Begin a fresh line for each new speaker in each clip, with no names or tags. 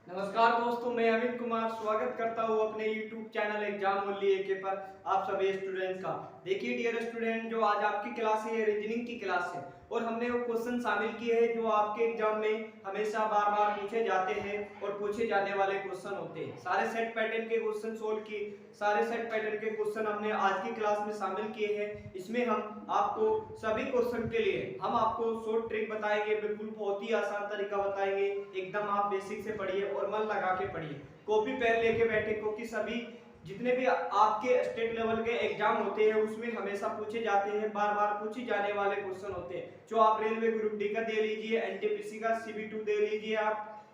नमस्कार दोस्तों, मैं अमित कुमार स्वागत करता हूँ अपने YouTube चैनल एग्जाम ओनली एके पर आप सभी स्टूडेंट्स का। देखिए डियर स्टूडेंट, जो आज आपकी क्लास है रीजनिंग की क्लास है और हमने वो क्वेश्चन शामिल किए हैं जो आपके एग्जाम में हमेशा बार बार पूछे जाते हैं और पूछे जाने वाले क्वेश्चन होते हैं। सारे सेट पैटर्न के क्वेश्चन सोल्व किए, सारे सेट पैटर्न के क्वेश्चन हमने आज की क्लास में शामिल किए हैं। इसमें हम आपको सभी क्वेश्चन के लिए हम आपको शॉर्ट ट्रिक बताएंगे, बिल्कुल बहुत ही आसान तरीका बताएंगे। एकदम आप बेसिक से पढ़िए और मन लगा के पढ़िए, कॉपी पेन लेके बैठे, क्योंकि सभी जितने भी आपके स्टेट लेवल के एग्जाम होते हैं उसमें हमेशा पूछे जाते हैं, बार बार पूछे जाने वाले क्वेश्चन होते हैं। जो आप रेलवे ग्रुप डी का दे लीजिए, एनटीपीसी का CB2 दे लीजिए, आप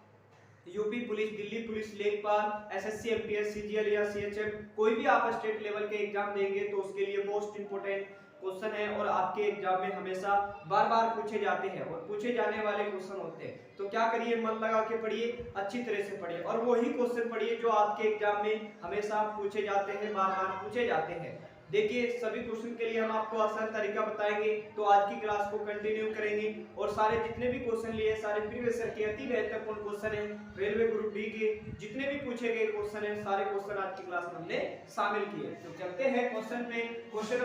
यूपी पुलिस, दिल्ली पुलिस, लेखपाल, एसएससी, एमटीएस, सीजीएल या सीएचएम, कोई भी आप स्टेट लेवल के एग्जाम देंगे तो उसके लिए मोस्ट इंपोर्टेंट क्वेश्चन है और आपके एग्जाम में हमेशा बार बार पूछे जाते हैं और पूछे जाने वाले क्वेश्चन होते हैं। तो क्या करिए, मन लगा के पढ़िए, अच्छी तरह से पढ़िए और वही क्वेश्चन पढ़िए जो आपके एग्जाम में हमेशा पूछे जाते हैं, बार बार पूछे जाते हैं। देखिए सभी क्वेश्चन के लिए हम आपको आसान तरीका बताएंगे, तो आज की क्लास को कंटिन्यू करेंगे और सारे जितने भी क्वेश्चन लिए, सारे प्रीवियस ईयर के अति महत्वपूर्ण क्वेश्चन है, रेलवे ग्रुप डी के जितने भी पूछे गए क्वेश्चन है, सारे क्वेश्चन आज की क्लास में हमने शामिल किए। तो चलते हैं क्वेश्चन पे। क्वेश्चन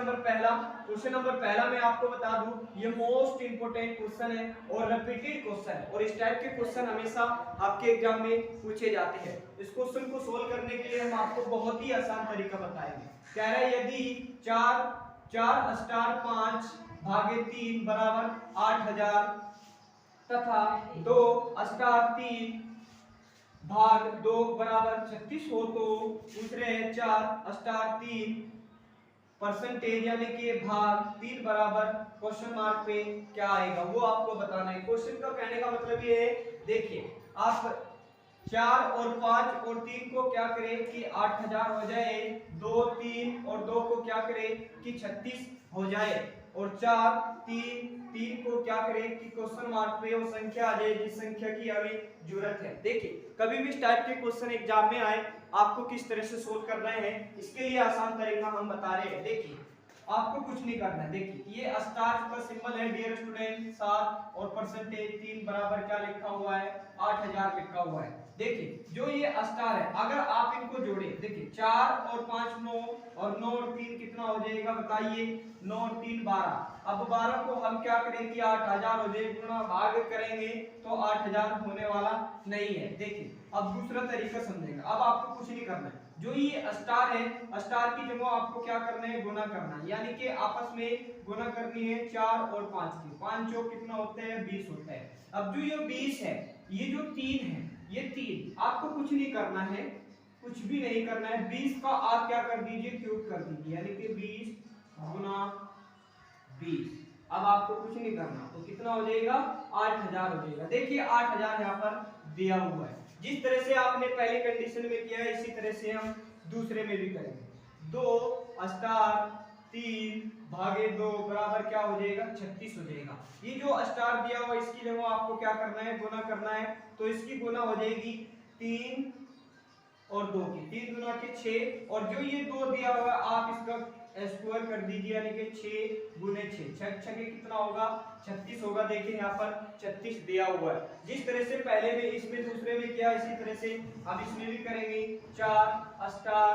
नंबर पहला मैं आपको बता दूं, ये मोस्ट इंपोर्टेंट क्वेश्चन है और रिपीटेड क्वेश्चन है और इस टाइप के क्वेश्चन हमेशा आपके एग्जाम में पूछे जाते हैं। इस क्वेश्चन को सोल्व करने के लिए हम आपको बहुत ही आसान तरीका बताएंगे। कह रहा है यदि 4 स्टार 5 भागे 3 बराबर 8000 तथा 2 स्टार 3 भाग 2 बराबर 36 हो तो पूछ रहे हैं 4 स्टार 3 परसेंटेज यानी कि भाग 3 बराबर क्वेश्चन मार्क पे क्या आएगा वो आपको बताना है। क्वेश्चन का कहने का मतलब ये है, देखिए आप 4 और 5 और 3 को क्या करें कि 8000 हो जाए, 2 3 और 2 को क्या करें कि 36 हो जाए और 4 3 को क्या करें कि क्वेश्चन मार्क पे वो संख्या आ जाए जिस संख्या की हमें जरूरत है। देखिए कभी भी इस टाइप के क्वेश्चन एग्जाम में आए आपको किस तरह से सोल्व करना है, इसके लिए आसान तरीका हम बता रहे हैं। देखिए आपको कुछ नहीं करना है, देखिए ये स्टार का सिंबल है डियर स्टूडेंट 7 और परसेंटेज 3 बराबर क्या लिखा हुआ है 8000 लिखा हुआ है। देखिए जो ये स्टार है अगर आप इनको जोड़े, देखिए 4 और 5 9 और 9 और 3 कितना हो जाएगा बताइए, 9 और 3 12। अब 12 को हम क्या करें कि 8000 हो जाए, गुणा भाग करेंगे तो 8000 होने वाला नहीं है। देखिए अब दूसरा तरीका समझेंगे, अब आपको कुछ नहीं करना है, जो ये स्टार है स्टार की जगह आपको क्या करना है गुना करना है, यानी कि आपस में गुना करनी है 4 और 5 की, 5 चौक कितना होता है 20 होता है। अब जो ये 20 है, ये जो 3 है, ये 3 आपको कुछ नहीं करना है, कुछ भी नहीं करना है, 20 का आप क्या कर दीजिए क्यूब कर दीजिए, यानी कि 20 गुना 20। अब आपको कुछ नहीं करना तो कितना हो जाएगा 8000 हो जाएगा। देखिए 8000 यहाँ पर दिया हुआ है, जिस तरह से आपने पहली कंडीशन में किया है इसी तरह से हम दूसरे में भी करेंगे। 2 स्टार 3 भागे 2 बराबर क्या हो जाएगा 36 हो जाएगा। ये जो स्टार दिया हुआ इसकी जगह आपको क्या करना है गुना करना है, तो इसकी गुना हो जाएगी 3 और 2 की, 3 गुना के 6 और जो ये 2 दिया हुआ है आप इसका स्क्वायर कर दीजिए, यानी कि 6 गुने 6 6 छके कितना होगा 36 होगा। देखिए यहाँ पर 36 दिया हुआ है, जिस तरह से पहले में इसमें दूसरे में किया इसी तरह से हम इसमें भी करेंगे। 4 स्टार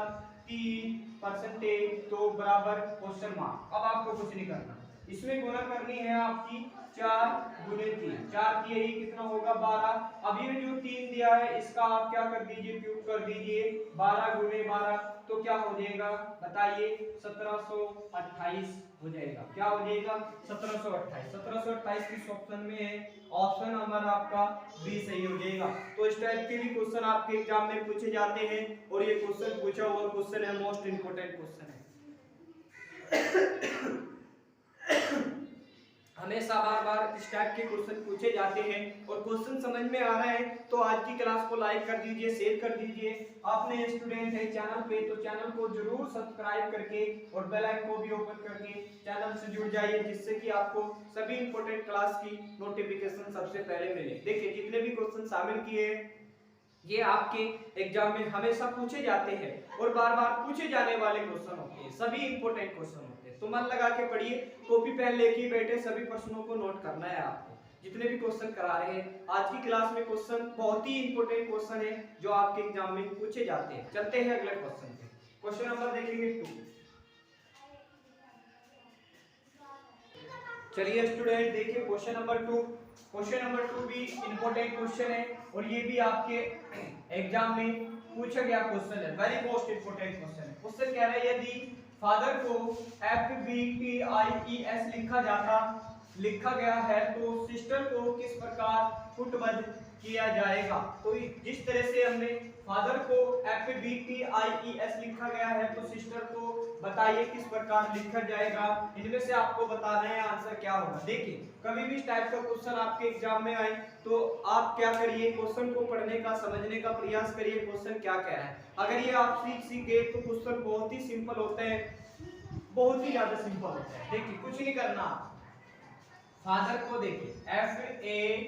3 परसेंटेज 2 बराबर क्वेश्चन मार्क। अब आपको कुछ नहीं करना, इसमें गुना करनी है आपकी 4 गुने 3, 4 की यही कितना होगा 12। अब ये जो 3 दिया है इसका आप क्या कर दीजिए क्यूब कर दीजिए, 12 गुने 12 तो क्या हो जाएगा बताइए 1728 हो जाएगा। क्या हो जाएगा 1728। 1728 किस ऑप्शन में है, ऑप्शन नंबर आपका बी सही हो जाएगा। तो इस टाइप के भी क्वेश्चन आपके एग्जाम में पूछे जाते हैं और ये क्वेश्चन पूछा हुआ क्वेश्चन है, मोस्ट इंपोर्टेंट क्वेश्चन है। हमेशा बार बार इस टाइप के क्वेश्चन पूछे जाते हैं और क्वेश्चन समझ में आ रहा है तो आज की क्लास को लाइक कर दीजिए, शेयर कर दीजिए। आपने स्टूडेंट है चैनल पे तो चैनल को जरूर सब्सक्राइब करके और बेल आइकन को भी ओपन करके चैनल से जुड़ जाइए, जिससे कि आपको सभी इंपॉर्टेंट क्लास की नोटिफिकेशन सबसे पहले मिले। देखिए जितने भी क्वेश्चन शामिल किए ये आपके एग्जाम में हमेशा पूछे जाते हैं और बार बार पूछे जाने वाले क्वेश्चन होते हैं, सभी इंपॉर्टेंट क्वेश्चन होते हैं। तो मन लगा के पढ़िए, कॉपी पेन लेके बैठे, सभी प्रश्नों को नोट करना है आपको। जितने भी क्वेश्चन करा रहे हैं आज की क्लास में क्वेश्चन बहुत ही इंपॉर्टेंट क्वेश्चन है जो आपके एग्जाम में पूछे जाते हैं। चलते हैं अगले क्वेश्चन पे। क्वेश्चन नंबर देखेंगे 2। चलिए स्टूडेंट देखिए क्वेश्चन नंबर 2। क्वेश्चन नंबर 2 भी इंपॉर्टेंट क्वेश्चन है और ये भी आपके एग्जाम में पूछा गया क्वेश्चन है। वेरी मोस्ट इंपॉर्टेंट क्वेश्चन है। क्वेश्चन कह रहा है यदि फादर को FBTIES लिखा गया है तो सिस्टर को किस प्रकार फुटबद्ध किया जाएगा। तो जिस तरह से हमने फादर को FBTIES लिखा गया है तो सिस्टर को बताइए किस प्रकार लिखा जाएगा। इनमें से आपको बताना है आंसर क्या होगा। देखिए कभी भी इस टाइप का क्वेश्चन आपके एग्जाम में आए तो आप क्या करिए, क्वेश्चन को पढ़ने का समझने का प्रयास करिए क्वेश्चन क्या कह रहा है। अगर ये आप सीख गए तो क्वेश्चन बहुत ही सिंपल होते हैं, बहुत ही ज्यादा सिंपल होते हैं। देखिए कुछ नहीं करना, फादर को देखिए FATHER,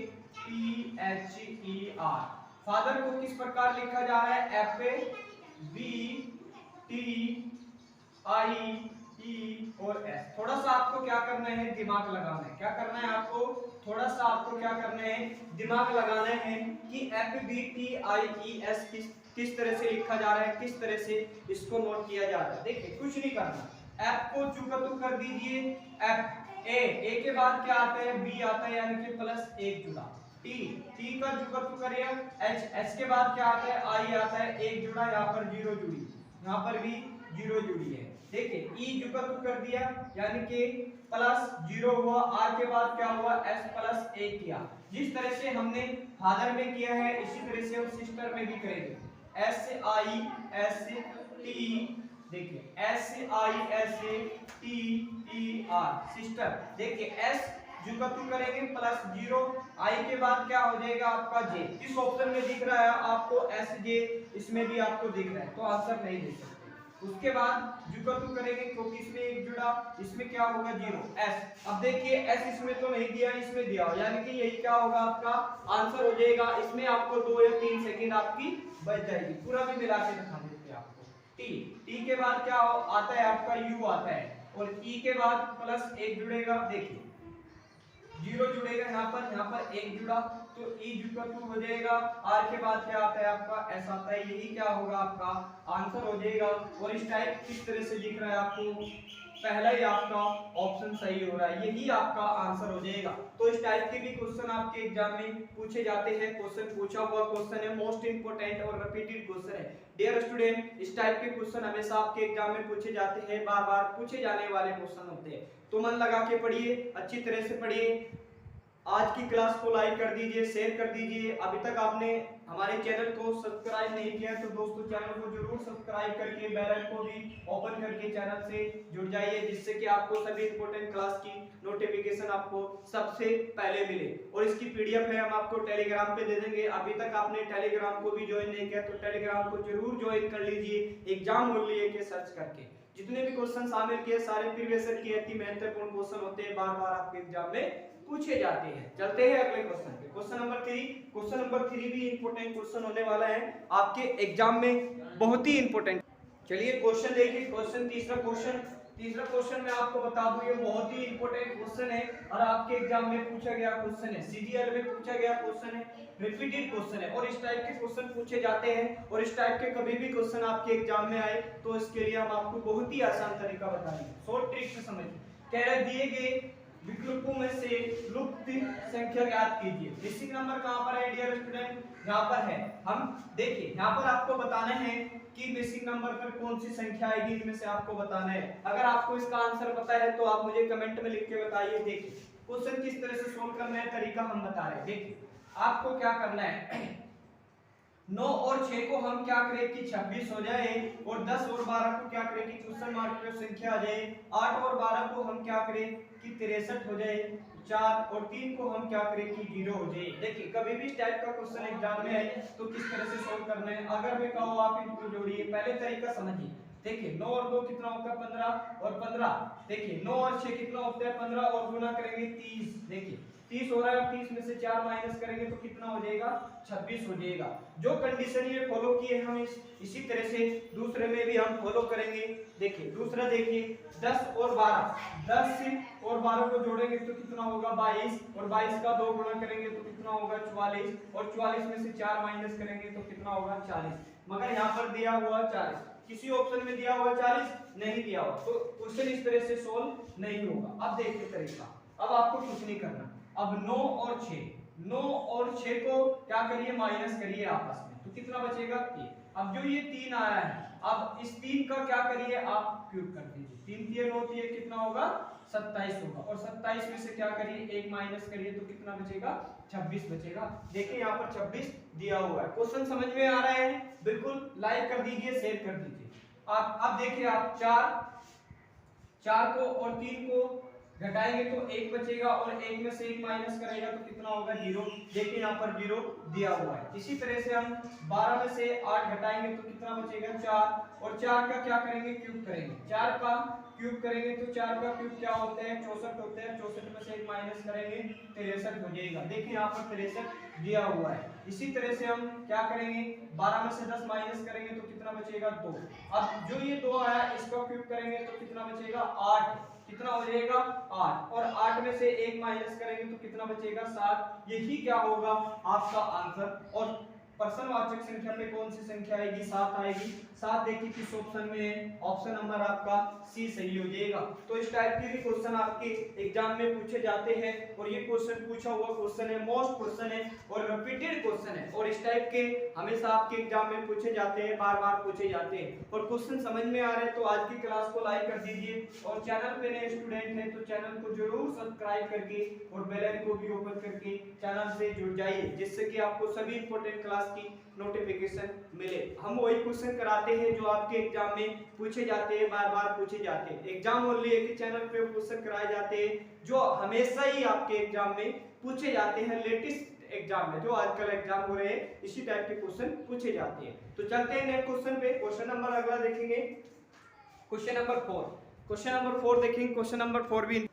फादर को किस प्रकार लिखा जा रहा है FABTIE और S। थोड़ा सा आपको क्या करना है, दिमाग लगाना है। क्या करना है आपको, थोड़ा सा आपको क्या करना है, दिमाग लगाना है कि FBTIES किस तरह से लिखा जा रहा है, किस तरह से इसको नोट किया जा रहा है। देखिए कुछ नहीं करना, F को चू का तू कर दीजिए, F ए के बाद क्या आता है, बी आता है यानी कि प्लस एक जुड़ा। टी का जुड़ा तो करिए, एच के बाद क्या आता है, आई आता है, एक जुड़ा, यहाँ पर जीरो जुड़ी, यहाँ पर भी जीरो जुड़ी है। देखिए ई जुड़ा तो कर दिया यानी कि प्लस जीरो हुआ, आर के बाद क्या हुआ, एस प्लस एक किया। जिस तरह से हमने फादर में किया है इसी तरह से हम सिस्टर में भी करेंगे। SISTE देखिए SISTER सिस्टर। देखिए S जो तू करेंगे प्लस जीरो, आई के बाद क्या हो जाएगा आपका जे। इस ऑप्शन में दिख रहा है आपको SJ, इसमें भी आपको दिख रहा है तो आंसर नहीं दे सकते। उसके बाद जो तू करेंगे क्योंकि इसमें एक जुड़ा, इसमें क्या होगा जीरो S। अब देखिए S इसमें तो नहीं दिया, इसमें दिया यानी कि यही क्या होगा आपका आंसर हो जाएगा। इसमें आपको 2 या 3 सेकंड आपकी बच जाएगी। पूरा भी मिला के दिखा देते हैं आपको। टी के बाद क्या आता है आपका यू आता है और ई के बाद प्लस एक जुड़ेगा। देखिए जीरो जुड़ेगा यहाँ पर एक जुड़ा तो ई जुड़ा टू हो जाएगा। आर के बाद क्या आता है आपका एस आता है, यही क्या होगा आपका आंसर हो जाएगा। और इस टाइप किस तरह से दिख रहा है आपको, पहला ही आपका ऑप्शन सही हो रहा है, यही आपका आंसर हो जाएगा। तो इस टाइप के भी क्वेश्चन आपके एग्जाम में पूछे जाते हैं। क्वेश्चन पूछा हुआ क्वेश्चन है, मोस्ट इंपोर्टेंट और रिपीटेड क्वेश्चन है। डियर स्टूडेंट इस टाइप के क्वेश्चन हमेशा आपके एग्जाम में पूछे जाते हैं, बार बार पूछे जाने वाले क्वेश्चन होते हैं। तो मन लगा के पढ़िए, अच्छी तरह से पढ़िए। आज की क्लास को लाइक कर दीजिए, शेयर कर दीजिए। अभी तक आपने हमारे चैनल को सब्सक्राइब नहीं किया तो दोस्तों चैनल को जरूर सब्सक्राइब करके बेल आइकन को भी ओपन करके चैनल से जुड़ जाइए, जिससे कि आपको सभी इंपॉर्टेंट क्लास की नोटिफिकेशन आपको सबसे पहले मिले। और इसकी पीडीएफ है हम आपको टेलीग्राम पे दे देंगे। अभी तक आपने टेलीग्राम को भी ज्वाइन नहीं किया तो टेलीग्राम को जरूर ज्वाइन कर लीजिए, एग्जाम मूल्य के सर्च करके। जितने भी क्वेश्चन शामिल किए सारे प्रीवियस ईयर के अति महत्वपूर्ण क्वेश्चन होते हैं, बार बार आपके एग्जाम में पूछे जाते हैं। चलते हैं अगले क्वेश्चन पे। Question number 3। क्वेश्चन नंबर 3 भी इंपॉर्टेंट क्वेश्चन होने वाला है आपके एग्जाम में, बहुत ही इंपॉर्टेंट। चलिए क्वेश्चन देखिए, क्वेश्चन तीसरा क्वेश्चन मैं आपको बता दूं ये बहुत ही इंपॉर्टेंट क्वेश्चन है और आपके एग्जाम में पूछा गया क्वेश्चन है, सीजीएल में पूछा गया क्वेश्चन है, रिपीटेड क्वेश्चन है। और इस टाइप के क्वेश्चन पूछे जाते हैं और इस टाइप के कभी भी क्वेश्चन आपके एग्जाम में आए तो इसके लिए हम आपको बहुत ही आसान तरीका बताएंगे, शॉर्ट ट्रिक से समझिए। कह रहे दिए गए विकल्पों में से लुप्त संख्या ज्ञात कीजिए। मिसिंग नंबर कहां पर है डियर स्टूडेंट, यहां पर है। हम देखिए यहां पर आपको बताना है कि मिसिंग नंबर पर कौन सी संख्या आएगी, इनमें से आपको बताना है। अगर आपको इसका आंसर पता है तो आप मुझे कमेंट में लिख के बताइए। देखिए क्वेश्चन किस तरह से सोल्व करना है, तरीका हम बता रहे हैं। देखिए आपको क्या करना है, 9 और 6 को हम क्या करें कि 26 हो जाए और 10 और 12 को क्या करें कि क्वेश्चन मार्क पे संख्या आ जाए। 8 और 12 को हम क्या करें कि 63 हो जाए। 4 और 3 को हम क्या करें कि 0 हो जाए। देखिए कभी भी इस टाइप का क्वेश्चन एग्जाम में आए तो किस तरह से सोल्व करना है। अगर मैं कहूं आप इनको जोड़िए, पहले तरीका समझिए। देखिए 9 और 2 कितना होता है 15 और 15। देखिए 9 और 6 कितना होता है 15 और गुना करेंगे 30। देखिए 30 हो रहा है, 30 में से 4 माइनस करेंगे तो कितना हो जाएगा, 26 हो जाएगा। जो कंडीशन ये फॉलो किए हम इसी तरह से दूसरे में भी हम फॉलो करेंगे। देखिए दूसरा, देखिए 10 और 12, 10 और 12 को जोड़ेंगे तो कितना होगा 22, और 22 का 2 गुणा करेंगे तो कितना होगा 44, और 44 में से 4 माइनस करेंगे तो कितना होगा 40। मगर यहाँ पर दिया हुआ 40, किसी ऑप्शन में दिया हुआ 40 नहीं दिया हुआ, तो क्वेश्चन इस तरह से सोल्व नहीं होगा। अब देखिए तरीका, अब आपको कुछ नहीं करना। अब 9 और 6, 9 और 6 को क्या करिए, माइनस करिए आपस में, तो कितना बचेगा 3। अब जो ये 3 आया है, अब इस 3 का क्या करिए आप क्यूब कर दीजिए, 3 3 9 3 कितना होगा 27 होगा, और 27 में से क्या करिए 1 माइनस करिए तो कितना बचेगा 26 बचेगा। देखिए यहाँ पर 26 दिया हुआ है। क्वेश्चन समझ में आ रहा है? बिल्कुल लाइक कर दीजिए, शेयर कर दीजिए। आप देखिए, आप 4 को और 3 को घटाएंगे तो 1 बचेगा, और 1 में से 1 माइनस करेगा तो कितना होगा 0। देखिए यहाँ पर 0 दिया हुआ है। इसी तरह से हम 12 में से 8 घटाएंगे तो कितना बचेगा 4, और 4 का क्या करेंगे क्यूब करेंगे, 4 का क्यूब करेंगे तो 4 का क्यूब क्या होता है 64 होता है, 64 में से 1 माइनस करेंगे 63 हो जाएगा। देखिए यहाँ पर 63 दिया हुआ है। इसी तरह से हम क्या करेंगे, 12 में से 10 माइनस करेंगे तो कितना बचेगा 2। अब जो ये 2 आया इसका क्यूब करेंगे तो कितना बचेगा 8, कितना हो जाएगा 8, और 8 में से 1 माइनस करेंगे तो कितना बचेगा 7। यही क्या होगा आपका आंसर। और पर्सनवाचक संख्या पे कौन सी संख्या आएगी, 7 आएगी। 7 देखिए किस ऑप्शन में है, ऑप्शन नंबर आपका सी सही हो जाएगा। तो इस टाइप के भी क्वेश्चन आपके एग्जाम में पूछे जाते हैं, और ये क्वेश्चन पूछा हुआ क्वेश्चन है, मोस्ट क्वेश्चन है और रिपीटेड क्वेश्चन है, और इस टाइप के हमेशा आपके एग्जाम में पूछे जाते हैं, बार बार पूछे जाते हैं। और क्वेश्चन समझ में आ रहे हैं तो आज की क्लास को लाइक कर दीजिए, और चैनल पे नए स्टूडेंट हैं तो चैनल को जरूर सब्सक्राइब करके और बेल आइकन को भी ओपन करके चैनल से जुड़ जाइए, जिससे कि आपको सभी इंपॉर्टेंट क्लास की नोटिफिकेशन मिले। हम वही क्वेश्चन कराते हैं जो आपके एग्जाम में पूछे जाते हैं, बार बार पूछे जाते हैं। एग्जाम ओनली एक ही चैनल पे क्वेश्चन कराए जाते हैं जो हमेशा ही आपके एग्जाम में पूछे जाते हैं। लेटेस्ट एग्जाम में जो आजकल एग्जाम हो रहे हैं इसी टाइप के क्वेश्चन पूछे जाते हैं। तो चलते हैं नेक्स्ट क्वेश्चन पे। क्वेश्चन नंबर अगला देखेंगे, क्वेश्चन नंबर 4। क्वेश्चन नंबर 4 देखेंगे। क्वेश्चन नंबर 4 भी,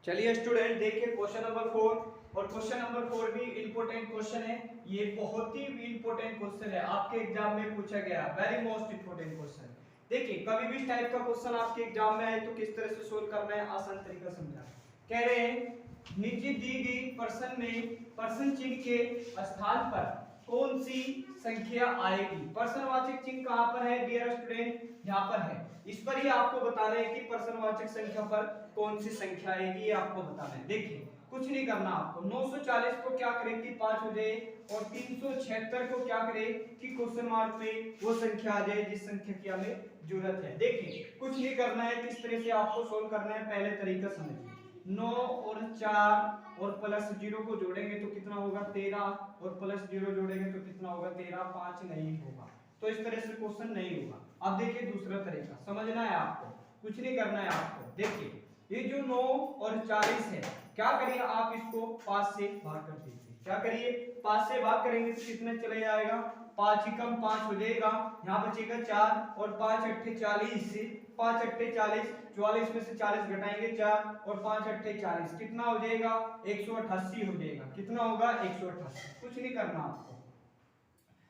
चलिए स्टूडेंट देखिए क्वेश्चन नंबर 4, और क्वेश्चन नंबर 4 भी इंपॉर्टेंट क्वेश्चन है। ये बहुत ही इंपॉर्टेंट क्वेश्चन है, आपके एग्जाम में पूछा गया, वेरी मोस्ट इंपॉर्टेंट क्वेश्चन। देखिए कभी भी इस टाइप का क्वेश्चन आपके एग्जाम में आए तो किस तरह से सोल्व करना है, आसान तरीका समझा। कह रहे हैं नीचे दी गई प्रश्न में प्रश्न चिन्ह के स्थान पर कौन सी संख्या आएगी। प्रश्नवाचक चिन्ह कहां पर है डियर स्टूडेंट, यहां पर है। इस पर ही आपको बताना है कि प्रश्नवाचक संख्या पर कौन सी संख्या आएगी, ये आपको बताना है। देखिए कुछ नहीं करना आपको, 940 को क्या करें कि 5 हो जाए, और 376 को क्या करें कि क्वेश्चन मार्क पे वो संख्या आ जाए जिस संख्या की हमें जरूरत है। देखिए कुछ नहीं करना है, किस तरह से आपको सोल्व करना है पहले तरीका समझिए। 9 और 4 और प्लस 0 को जोड़ेंगे तो कितना होगा 13, और प्लस 0 जोड़ेंगे तो कितना होगा 13, 5 नहीं होगा, तो इस तरह से क्वेश्चन नहीं होगा। अब देखिए दूसरा तरीका समझना है आपको, कुछ नहीं करना है आपको। देखिए ये जो 9 और 40 है, क्या करिए आप इसको 5 से भाग कर दीजिए। क्या करिए 5 से भाग करेंगे तो कितने चले जाएगा, 5 ही कम 5 हो जाएगा, यहाँ बचेगा 4, और 5 अट्ठे 40, 5 अट्ठे 40, 44 में से 40 घटाएंगे 4, और 5 अट्ठे 40 कितना हो जाएगा 188 हो जाएगा। कितना होगा 188। कुछ नहीं करना आपको,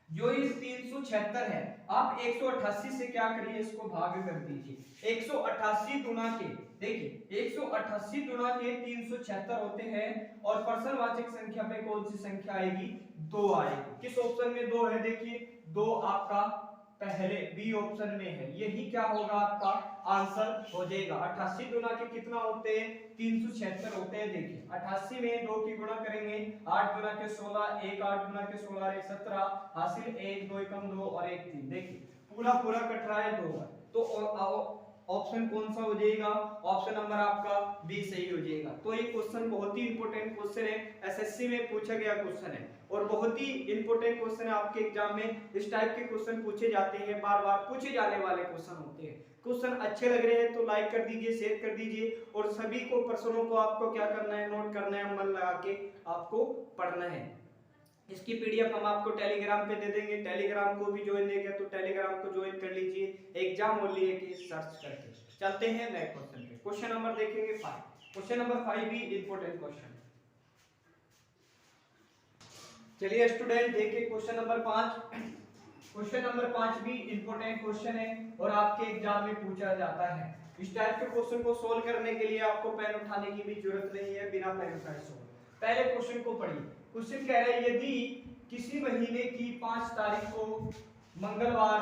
जो इस 376 है आप 188 से क्या करिए इसको भाग कर दीजिए। 188 गुना के, देखिए 188 गुना के 376 होते हैं, और प्रश्नवाचक संख्या पे कौन सी संख्या आएगी 2 आएगी। किस ऑप्शन में 2 है, देखिए 2 आपका पहले बी ऑप्शन में है, यही क्या होगा आपका आंसर हो जाएगा। 88 गुना के कितना होते हैं 376 होते हैं। देखिए 88 में 2 की गुणा करेंगे, 8 गुना के 16, 1 8 गुना के 16 1 17, हासिल 1 2 कम 2 और 1 3। देखिए पूरा पूरा कट रहा है 2 तो ऑप्शन कौन सा हो जाएगा, ऑप्शन नंबर आपका बी सही हो जाएगा। तो ये क्वेश्चन बहुत ही इंपॉर्टेंट क्वेश्चन है, एसएससी में पूछा गया क्वेश्चन है, और बहुत ही इंपॉर्टेंट क्वेश्चन है। आपके एग्जाम में इस टाइप के क्वेश्चन पूछे जाते हैं, बार बार पूछे जाने वाले क्वेश्चन होते हैं। क्वेश्चन अच्छे लग रहे हैं तो लाइक कर दीजिए, शेयर कर दीजिए, और सभी को प्रश्नों को आपको क्या करना है, नोट करना है, मन लगा के आपको पढ़ना है। इसकी पीडीएफ हम आपको टेलीग्राम पे दे देंगे, टेलीग्राम को भी ज्वाइन देंगे तो टेलीग्राम को ज्वाइन कर लीजिए, एग्जाम ओनली है कि सर्च करके। चलते हैं नेक्स्ट क्वेश्चन पे। क्वेश्चन नंबर देखेंगे 5। क्वेश्चन नंबर 5 भी इंपॉर्टेंट क्वेश्चन। चलिए स्टूडेंट देखिए क्वेश्चन नंबर 5। क्वेश्चन नंबर 5 भी इंपॉर्टेंट क्वेश्चन है और आपके एग्जाम में पूछा जाता है। इस टाइप के क्वेश्चन को सोल्व करने के लिए आपको पेन उठाने की भी जरूरत नहीं है, बिना पेन उठाए सोल्व। पहले क्वेश्चन को पढ़िए। क्वेश्चन कह रहे हैं यदि किसी महीने की 5 तारीख को मंगलवार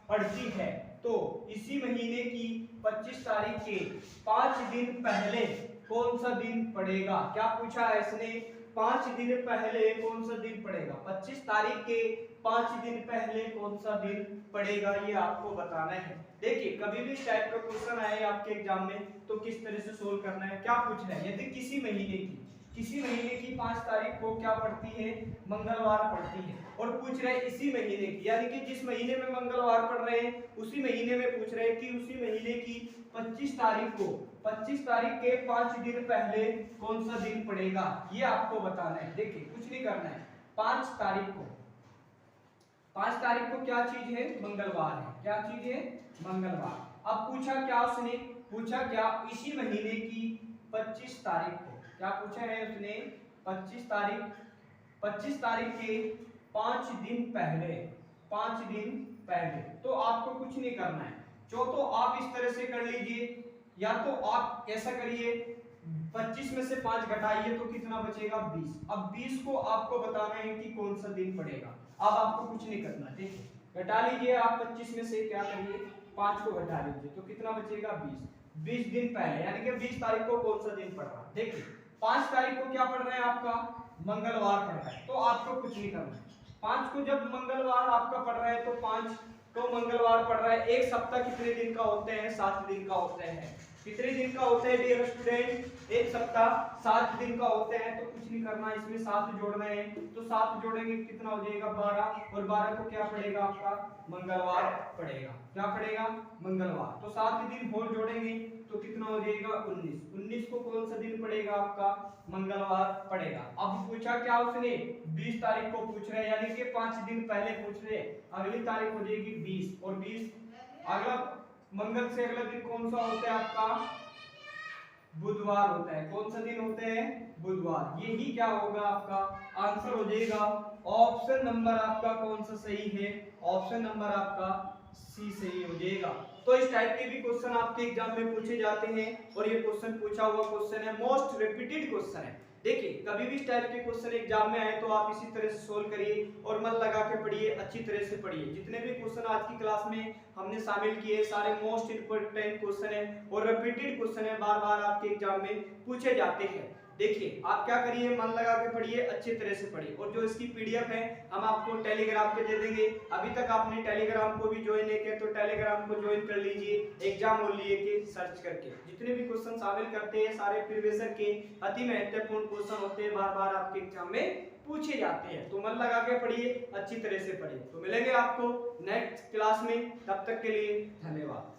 पड़ती है तो इसी महीने की 25 तारीख के 5 दिन पहले कौन सा दिन पड़ेगा। क्या पूछा है इसने, 5 दिन पहले कौन सा दिन पड़ेगा, 25 तारीख के 5 दिन पहले कौन सा दिन पड़ेगा, ये आपको बताना है। देखिए कभी भी इस टाइप का क्वेश्चन आए आपके एग्जाम में तो किस तरह से सोल्व करना है। क्या पूछ रहा है, यदि किसी महीने की 5 तारीख को क्या पड़ती है, मंगलवार पड़ती है, और पूछ रहे हैं इसी महीने की, यानी कि जिस महीने में मंगलवार पड़ रहे हैं उसी महीने में पूछ रहे हैं कि उसी महीने की 25 तारीख को, 25 तारीख के 5 दिन पहले कौन सा दिन पड़ेगा, ये आपको बताना है। देखिए कुछ नहीं करना है, 5 तारीख को क्या चीज है, मंगलवार है। क्या चीज है, मंगलवार। अब पूछा क्या उसने, पूछा क्या इसी महीने की 25 तारीख को, क्या पूछा है उसने, 25 तारीख के 5 दिन पहले, 5 दिन पहले। तो आपको कुछ नहीं करना है, जो तो आप इस तरह से कर लीजिए, या तो आप ऐसा करिए 25 में से 5 घटाइए तो कितना बचेगा, 20। अब 20 को आपको बताना है कि कौन सा दिन पड़ेगा। अब आपको कुछ नहीं करना, ठीक है, घटा लीजिए आप 25 में से, क्या करिए 5 को घटा लीजिए तो कितना बचेगा, 20। 20 दिन पहले यानी कि 20 तारीख को कौन सा दिन पड़ रहा है। देखिए 5 तारीख को क्या पड़ रहा है आपका, मंगलवार पड़ रहा है, तो आपको कुछ नहीं करना है। 5 को जब मंगलवार आपका पड़ रहा है तो 5 को मंगलवार पड़ रहा है। एक सप्ताह कितने दिन का होते हैं, 7 दिन का होते हैं। कितने दिन का होते हैं डियर स्टूडेंट, एक सप्ताह 7 दिन का होते हैं। तो कुछ नहीं करना, इसमें 7 जोड़ना है, तो 7 जोड़ेंगे कितना हो जाएगा, 12, और 12 को क्या पड़ेगा आपका, मंगलवार पड़ेगा। क्या पड़ेगा, मंगलवार। तो 7 दिन और जोड़ेंगे तो कितना हो जाएगा, 19। 19 को कौन सा दिन पड़ेगा आपका, मंगलवार पड़ेगा। अब पूछा क्या उसने, 20 तारीख को पूछ रहे हैं, यानी कि 5 दिन पहले पूछ रहे हैं। अगली तारीख हो जाएगी 20, और 20 अगला मंगल से अगला दिन कौन सा होता है आपका, बुधवार होता है। कौन सा दिन होते हैं, बुधवार। यही क्या होगा आपका आंसर हो जाएगा। ऑप्शन नंबर आपका कौन सा सही है, ऑप्शन नंबर आपका सी सही हो जाएगा। तो इस टाइप के भी क्वेश्चन आपके एग्जाम में पूछे जाते हैं, और ये क्वेश्चन पूछा हुआ क्वेश्चन है, मोस्ट रिपीटेड क्वेश्चन है। देखिए कभी भी इस टाइप के क्वेश्चन एग्जाम में आए तो आप इसी तरह से सोल्व करिए और मन लगा के पढ़िए, अच्छी तरह से पढ़िए। जितने भी क्वेश्चन आज की क्लास में हमने शामिल किए सारे मोस्ट इंपोर्टेंट क्वेश्चन है और रिपीटेड क्वेश्चन है, बार बार आपके एग्जाम में पूछे जाते हैं। देखिए आप क्या करिए, मन लगा के पढ़िए, अच्छी तरह से पढ़िए। और जो इसकी पीडीएफ है हम आपको टेलीग्राम पे दे देंगे। अभी तक आपने टेलीग्राम को भी ज्वाइन नहीं किया तो टेलीग्राम को ज्वाइन कर लीजिए, एग्जाम ओनली के सर्च करके। जितने भी क्वेश्चन शामिल करते हैं सारे प्रीवियस के अति महत्वपूर्ण क्वेश्चन होते हैं, बार बार आपके एग्जाम में पूछे जाते हैं। तो मन लगा के पढ़िए, अच्छी तरह से पढ़िए। तो मिलेंगे आपको नेक्स्ट क्लास में, तब तक के लिए धन्यवाद।